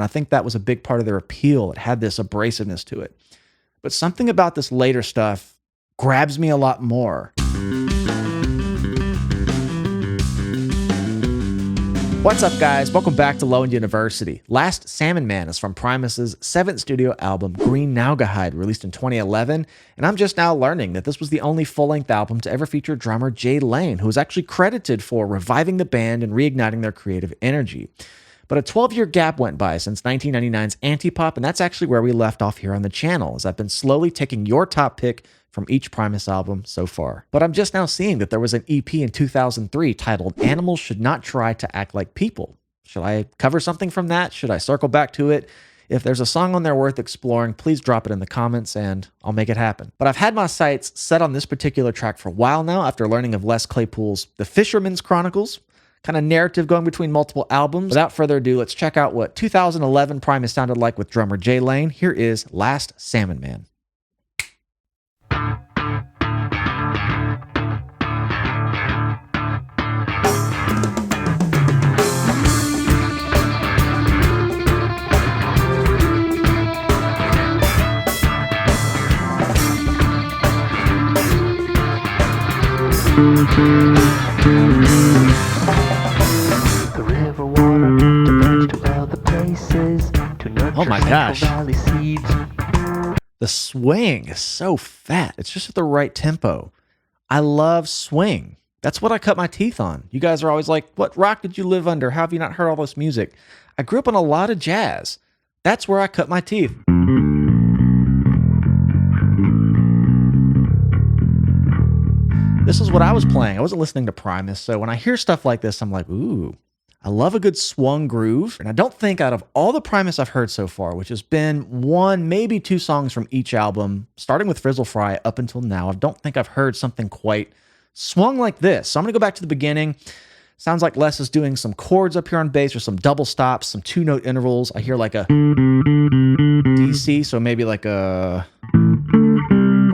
And I think that was a big part of their appeal. It had this abrasiveness to it. But something about this later stuff grabs me a lot more. What's up, guys? Welcome back to Low End University. Last Salmon Man is from Primus's 7th studio album, Green Naugahyde, released in 2011, and I'm just now learning that this was the only full-length album to ever feature drummer Jay Lane, who was actually credited for reviving the band and reigniting their creative energy. But a 12-year gap went by since 1999's Antipop, and that's actually where we left off here on the channel, as I've been slowly taking your top pick from each Primus album so far. But I'm just now seeing that there was an EP in 2003 titled Animals Should Not Try to Act Like People. Should I cover something from that? Should I circle back to it? If there's a song on there worth exploring, please drop it in the comments and I'll make it happen. But I've had my sights set on this particular track for a while now after learning of Les Claypool's The Fisherman Chronicles, kind of narrative going between multiple albums. Without further ado, let's check out what 2011 Primus sounded like with drummer Jay Lane. Here is Last Salmon Man. The river water diverged to other places to nurture Oh my gosh. Valley seeds. The swing is so fat. It's just at the right tempo. I love swing. That's what I cut my teeth on. You guys are always like, what rock did you live under? How have you not heard all this music? I grew up on a lot of jazz. That's where I cut my teeth. This is what I was playing. I wasn't listening to Primus, so when I hear stuff like this, I'm like, ooh, I love a good swung groove. And I don't think out of all the Primus I've heard so far, which has been one, maybe two songs from each album, starting with Frizzle Fry up until now, I don't think I've heard something quite swung like this. So I'm going to go back to the beginning. Sounds like Les is doing some chords up here on bass or some double stops, some 2-note intervals. I hear like a DC, so maybe like a...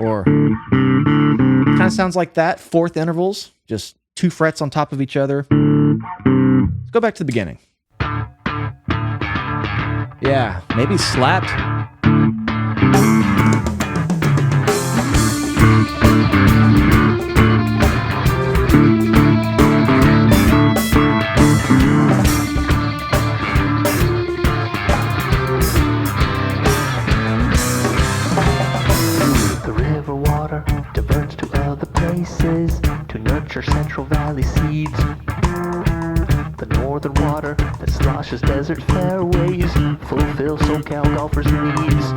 or... kind of sounds like that. 4th intervals, just 2 frets on top of each other. Let's go back to the beginning. Yeah, maybe slapped. The river water diverged to other places to nurture Central Valley seeds. The northern water that sloshes desert fairways fulfill SoCal golfers' needs.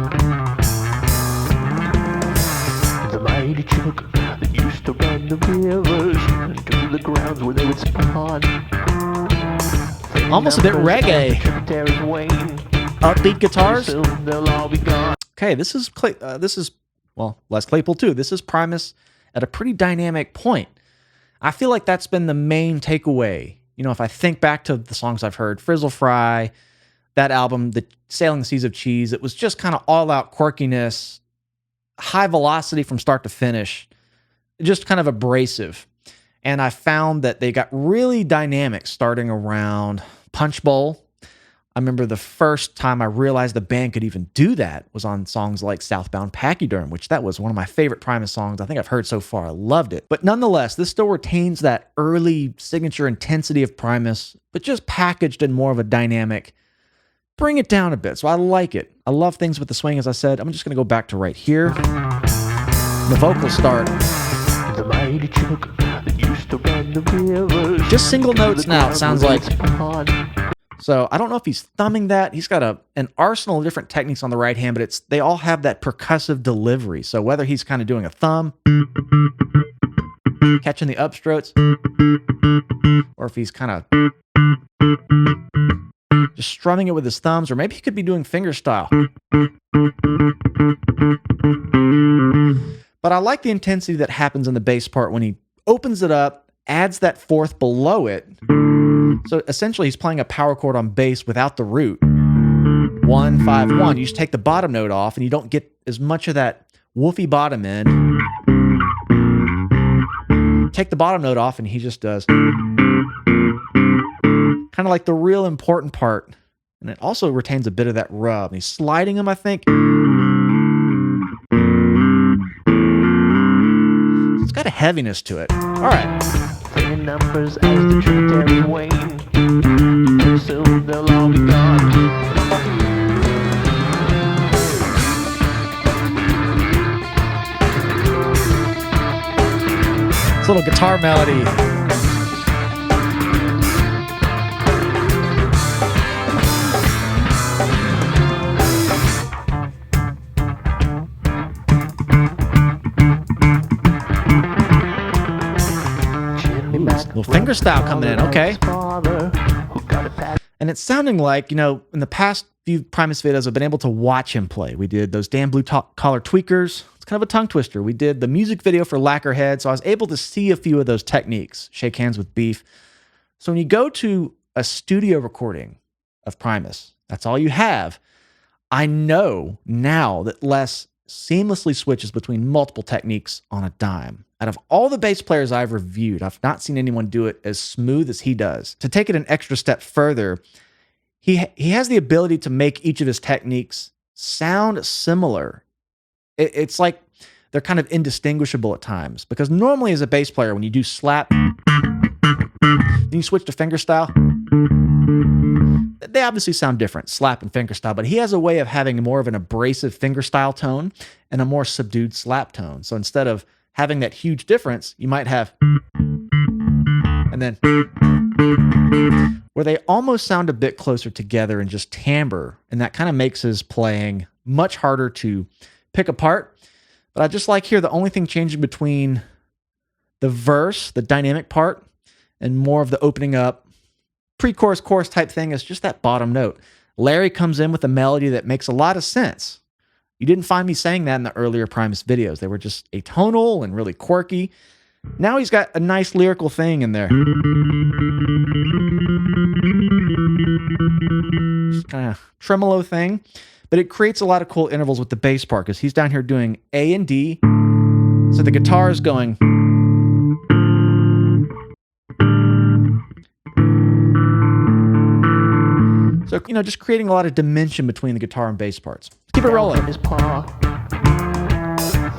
The mighty chook that used to run the rivers to the grounds where they would spawn. Almost a bit reggae. Tributaries wane. Upbeat guitars. Soon they'll all be gone. Okay, this is Les Claypool too. This is Primus at a pretty dynamic point. I feel like that's been the main takeaway. You know, if I think back to the songs I've heard, Frizzle Fry, that album, The Sailing Seas of Cheese, it was just kind of all-out quirkiness, high velocity from start to finish, just kind of abrasive. And I found that they got really dynamic starting around Punch Bowl. I remember the first time I realized the band could even do that was on songs like Southbound Pachyderm, which that was one of my favorite Primus songs I think I've heard so far. I loved it. But nonetheless, this still retains that early signature intensity of Primus, but just packaged in more of a dynamic, bring it down a bit. So I like it. I love things with the swing, as I said. I'm just going to go back to right here. The vocals start. The mighty chook that used to run the rivers. Just single notes now, it sounds like. So I don't know if he's thumbing that. He's got an arsenal of different techniques on the right hand, but they all have that percussive delivery. So whether he's kind of doing a thumb, catching the upstrokes, or if he's kind of just strumming it with his thumbs, or maybe he could be doing fingerstyle. But I like the intensity that happens in the bass part when he opens it up, adds that 4th below it. So essentially he's playing a power chord on bass without the root. 1, 5, 1. You just take the bottom note off and you don't get as much of that woofy bottom end. Take the bottom note off and he just does kind of like the real important part And it also retains a bit of that rub. And he's sliding them, I think. It's got a heaviness to it. All right. Playing numbers as the tributaries wane. Pretty soon they'll all be gone. This little guitar melody. Little fingerstyle coming in, okay. And it's sounding like, in the past few Primus videos, I've been able to watch him play. We did those damn blue collar tweakers. It's kind of a tongue twister. We did the music video for Lacquerhead, so I was able to see a few of those techniques. Shake hands with beef. So when you go to a studio recording of Primus, that's all you have. I know now that Les seamlessly switches between multiple techniques on a dime. Out of all the bass players I've reviewed, I've not seen anyone do it as smooth as he does. To take it an extra step further, he has the ability to make each of his techniques sound similar. It's like they're kind of indistinguishable at times, because normally as a bass player, when you do slap, then you switch to fingerstyle, they obviously sound different, slap and fingerstyle, but he has a way of having more of an abrasive fingerstyle tone and a more subdued slap tone. So instead of having that huge difference, you might have, and then, where they almost sound a bit closer together in just timbre, and that kind of makes his playing much harder to pick apart. But I just like here, the only thing changing between the verse, the dynamic part, and more of the opening up, pre-chorus, chorus type thing is just that bottom note. Larry comes in with a melody that makes a lot of sense. You didn't find me saying that in the earlier Primus videos. They were just atonal and really quirky. Now he's got a nice lyrical thing in there. Just kind of tremolo thing. But it creates a lot of cool intervals with the bass part, because he's down here doing A and D. So the guitar is going. So, just creating a lot of dimension between the guitar and bass parts. Keep it rolling. His paw.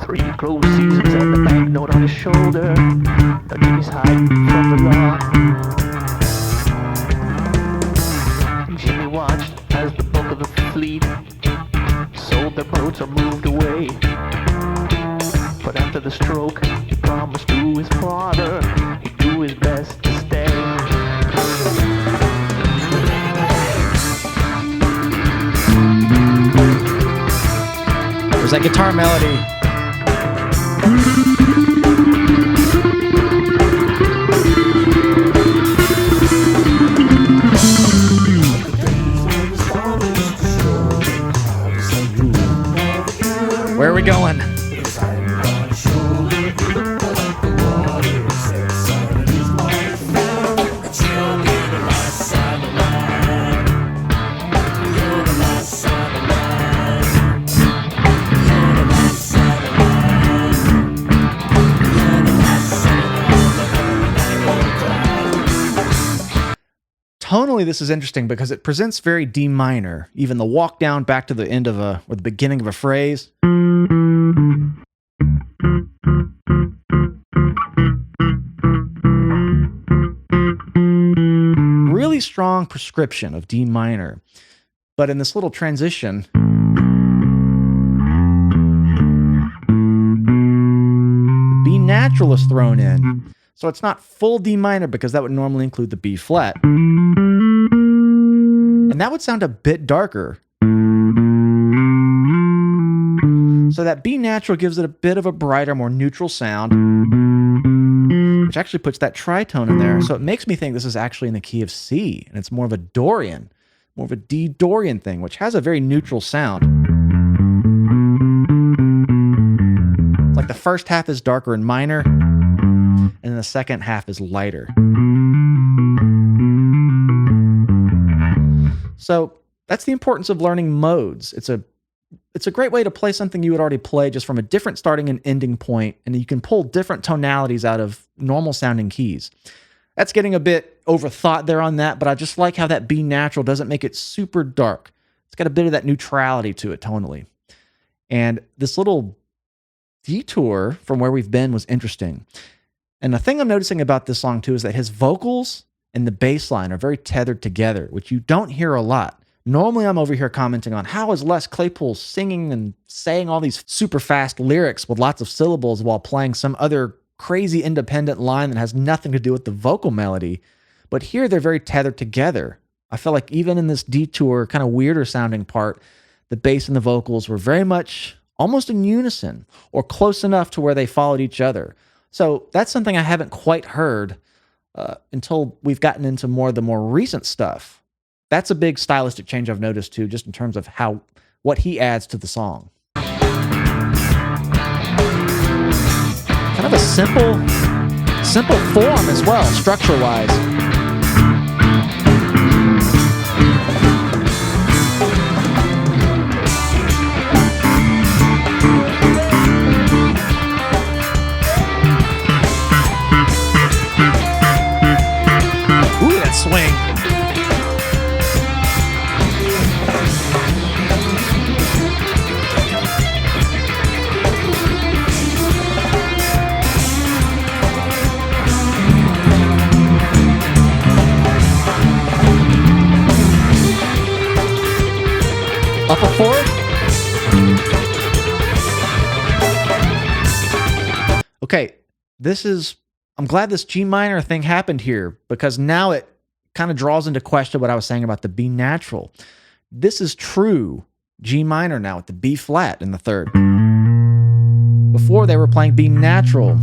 3 close seasons and the banknote on his shoulder. Now Jimmy's hiding from the law. Jimmy watched as the bulk of the fleet sold their boats or moved away. But after the stroke, he promised to his father he'd do his best to stay. There's that guitar melody. Where are we going? Tonally, this is interesting because it presents very D minor. Even the walk down back to the end of or the beginning of a phrase. Really strong prescription of D minor. But in this little transition, B natural is thrown in. So it's not full D minor, because that would normally include the B flat. And that would sound a bit darker. So that B natural gives it a bit of a brighter, more neutral sound, which actually puts that tritone in there. So it makes me think this is actually in the key of C, and it's more of a Dorian, more of a D Dorian thing, which has a very neutral sound. It's like the first half is darker and minor, and then the second half is lighter. So that's the importance of learning modes. It's a great way to play something you would already play just from a different starting and ending point, and you can pull different tonalities out of normal sounding keys. That's getting a bit overthought there on that, but I just like how that B natural doesn't make it super dark. It's got a bit of that neutrality to it tonally. And this little detour from where we've been was interesting. And the thing I'm noticing about this song too is that his vocals and the bass line are very tethered together, which you don't hear a lot. Normally I'm over here commenting on how is Les Claypool singing and saying all these super fast lyrics with lots of syllables while playing some other crazy independent line that has nothing to do with the vocal melody. But here they're very tethered together. I feel like even in this detour, kind of weirder sounding part, the bass and the vocals were very much almost in unison or close enough to where they followed each other. So that's something I haven't quite heard until we've gotten into more of the more recent stuff. That's a big stylistic change I've noticed too, just in terms of what he adds to the song. Kind of a simple form as well, structure-wise. Ooh, that swing. Up a fourth. Okay, I'm glad this G minor thing happened here because now it kind of draws into question what I was saying about the B natural. This is true G minor now with the B flat in the third. Before they were playing B natural.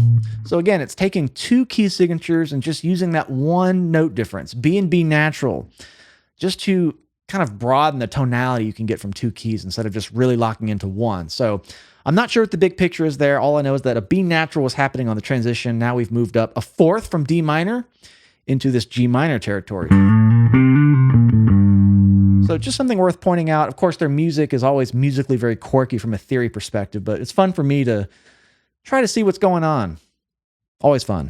So again, it's taking two key signatures and just using that one note difference, B and B natural, just to kind of broaden the tonality you can get from two keys instead of just really locking into one. So I'm not sure what the big picture is there. All I know is that a B natural was happening on the transition. Now we've moved up a fourth from D minor into this G minor territory. So just something worth pointing out. Of course, their music is always musically very quirky from a theory perspective, but it's fun for me to try to see what's going on. Always fun.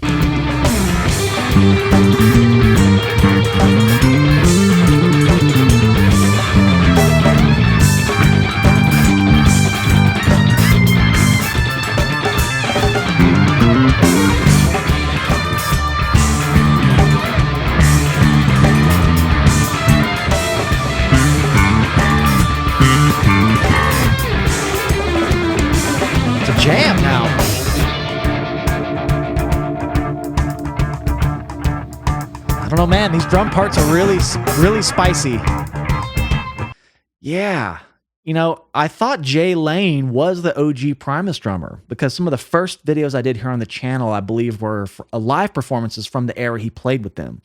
Jam now. I don't know, man. These drum parts are really spicy. Yeah. You know, I thought Jay Lane was the OG Primus drummer because some of the first videos I did here on the channel, I believe, were live performances from the era he played with them.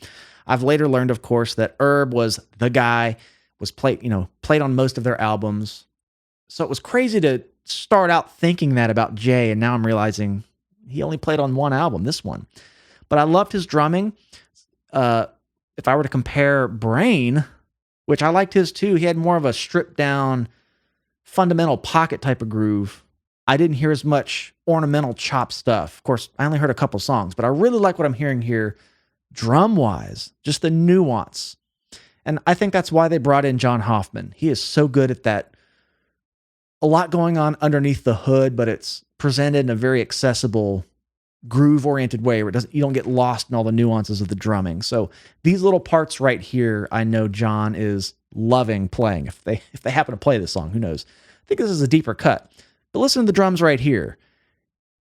I've later learned, of course, that Herb was the guy, was played on most of their albums. So it was crazy to start out thinking that about Jay, and now I'm realizing he only played on one album, this one. But I loved his drumming. If I were to compare Brain, which I liked his too, he had more of a stripped down, fundamental pocket type of groove. I didn't hear as much ornamental chop stuff. Of course, I only heard a couple songs, but I really like what I'm hearing here drum-wise, just the nuance. And I think that's why they brought in John Hoffman. He is so good at that. A lot going on underneath the hood, but it's presented in a very accessible, groove-oriented way where you don't get lost in all the nuances of the drumming. So these little parts right here, I know John is loving playing. If they happen to play this song, who knows? I think this is a deeper cut. But listen to the drums right here.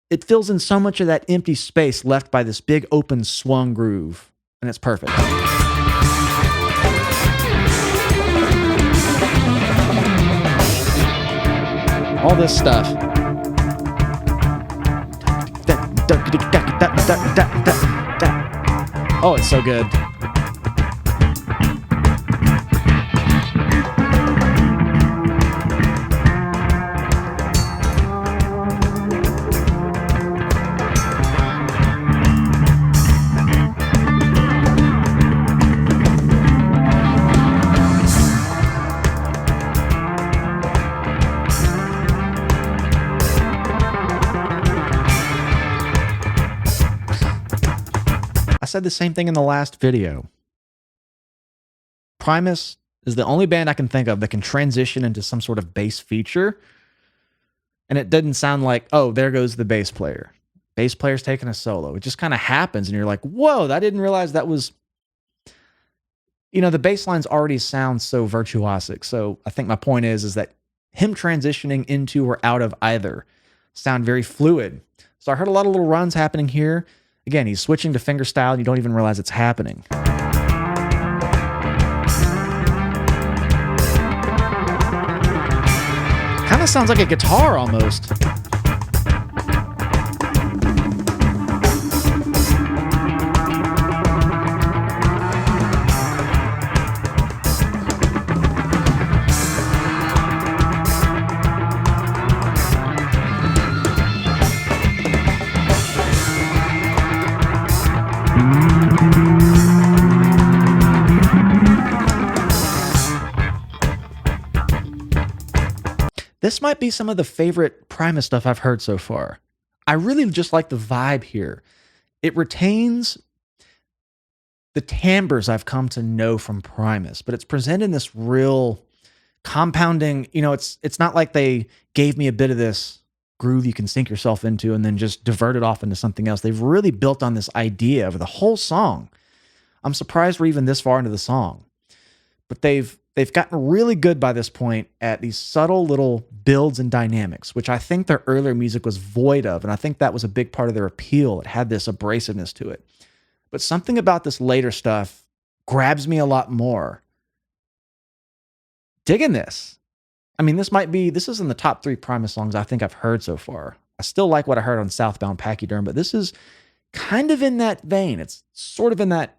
It fills in so much of that empty space left by this big open swung groove, and it's perfect. All this stuff. Oh, it's so good. said the same thing in the last video. Primus is the only band I can think of that can transition into some sort of bass feature, and it doesn't sound like, oh, there goes the bass player. Bass player's taking a solo. It just kind of happens, and you're like, whoa, I didn't realize that was... the bass lines already sound so virtuosic. So I think my point is that him transitioning into or out of either sound very fluid. So I heard a lot of little runs happening here. Again, he's switching to fingerstyle, and you don't even realize it's happening. Kind of sounds like a guitar almost. This might be some of the favorite Primus stuff I've heard so far. I really just like the vibe here. It retains the timbres I've come to know from Primus, but it's presented in this real compounding. It's not like they gave me a bit of this groove you can sink yourself into and then just divert it off into something else. They've really built on this idea of the whole song. I'm surprised we're even this far into the song, but they've gotten really good by this point at these subtle little builds and dynamics, which I think their earlier music was void of. And I think that was a big part of their appeal. It had this abrasiveness to it. But something about this later stuff grabs me a lot more. Digging this. I mean, this is in the top 3 Primus songs I think I've heard so far. I still like what I heard on Southbound Pachyderm, but this is kind of in that vein. It's sort of in that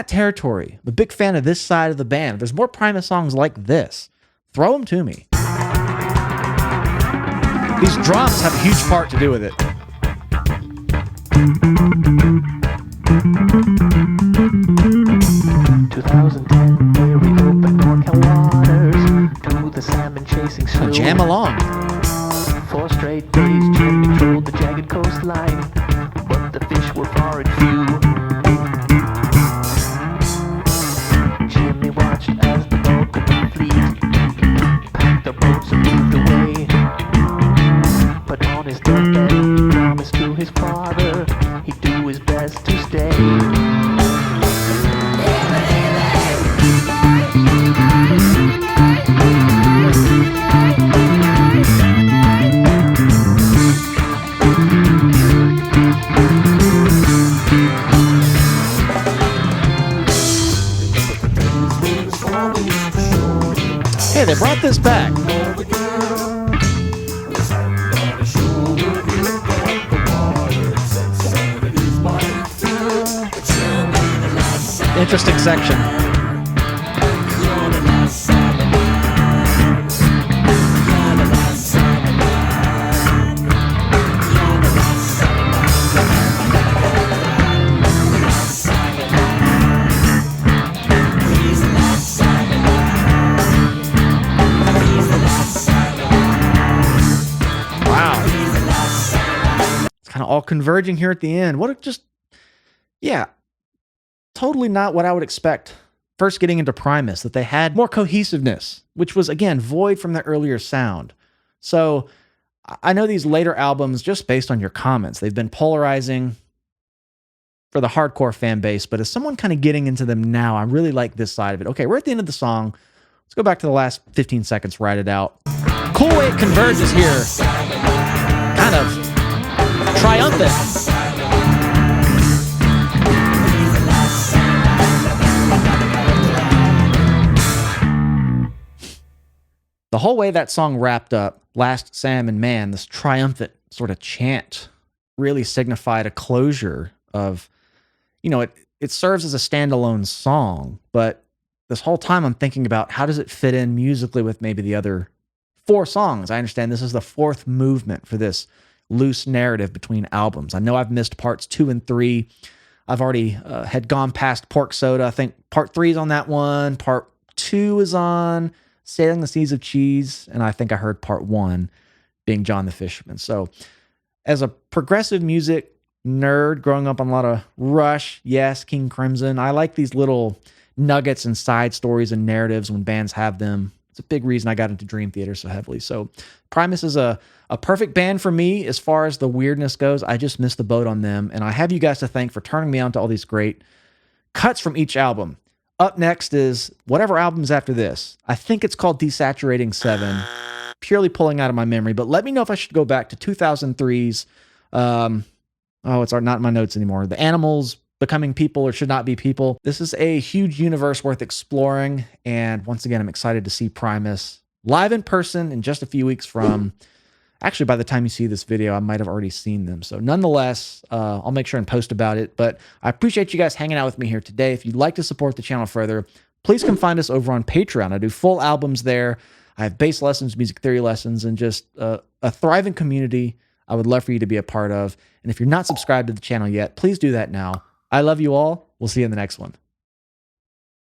territory. I'm a big fan of this side of the band. If there's more Primus songs like this, throw them to me. These drums have a huge part to do with it. Here we open NorCal waters to the salmon chasing slow. Jam along. 4 straight days, Jim controlled the jagged coastline, but the fish were far and few. Jimmy watched as the bulk of the fleet packed their boats and moved away. But on his deathbed, he promised to his father he'd do his best to stay. Hey, they brought this back. Interesting section. All converging here at the end. Totally not what I would expect first getting into Primus, that they had more cohesiveness, which was, again, void from the earlier sound. So I know these later albums, just based on your comments, they've been polarizing for the hardcore fan base, but as someone kind of getting into them now, I really like this side of it. Okay, we're at the end of the song. Let's go back to the last 15 seconds, write it out. Cool way it converges here. Kind of triumphant. The whole way that song wrapped up, Last Salmon Man, this triumphant sort of chant really signified a closure of, it serves as a standalone song, but this whole time I'm thinking about how does it fit in musically with maybe the other 4 songs. I understand this is the 4th movement for this loose narrative between albums. I know I've missed parts 2 and 3. I've already had gone past Pork Soda. I think part 3 is on that one. Part 2 is on Sailing the Seas of Cheese. And I think I heard part 1 being John the Fisherman. So as a progressive music nerd growing up on a lot of Rush, yes, King Crimson. I like these little nuggets and side stories and narratives when bands have them. It's a big reason I got into Dream Theater so heavily. So Primus is a perfect band for me as far as the weirdness goes. I just missed the boat on them. And I have you guys to thank for turning me on to all these great cuts from each album. Up next is whatever album's after this. I think it's called Desaturating 7. Purely pulling out of my memory. But let me know if I should go back to 2003's... it's not in my notes anymore. The Animals Becoming People or Should Not Be People. This is a huge universe worth exploring. And once again, I'm excited to see Primus live in person in just a few weeks from... Actually, by the time you see this video, I might have already seen them. So nonetheless, I'll make sure and post about it. But I appreciate you guys hanging out with me here today. If you'd like to support the channel further, please come find us over on Patreon. I do full albums there. I have bass lessons, music theory lessons, and just a thriving community I would love for you to be a part of. And if you're not subscribed to the channel yet, please do that now. I love you all. We'll see you in the next one.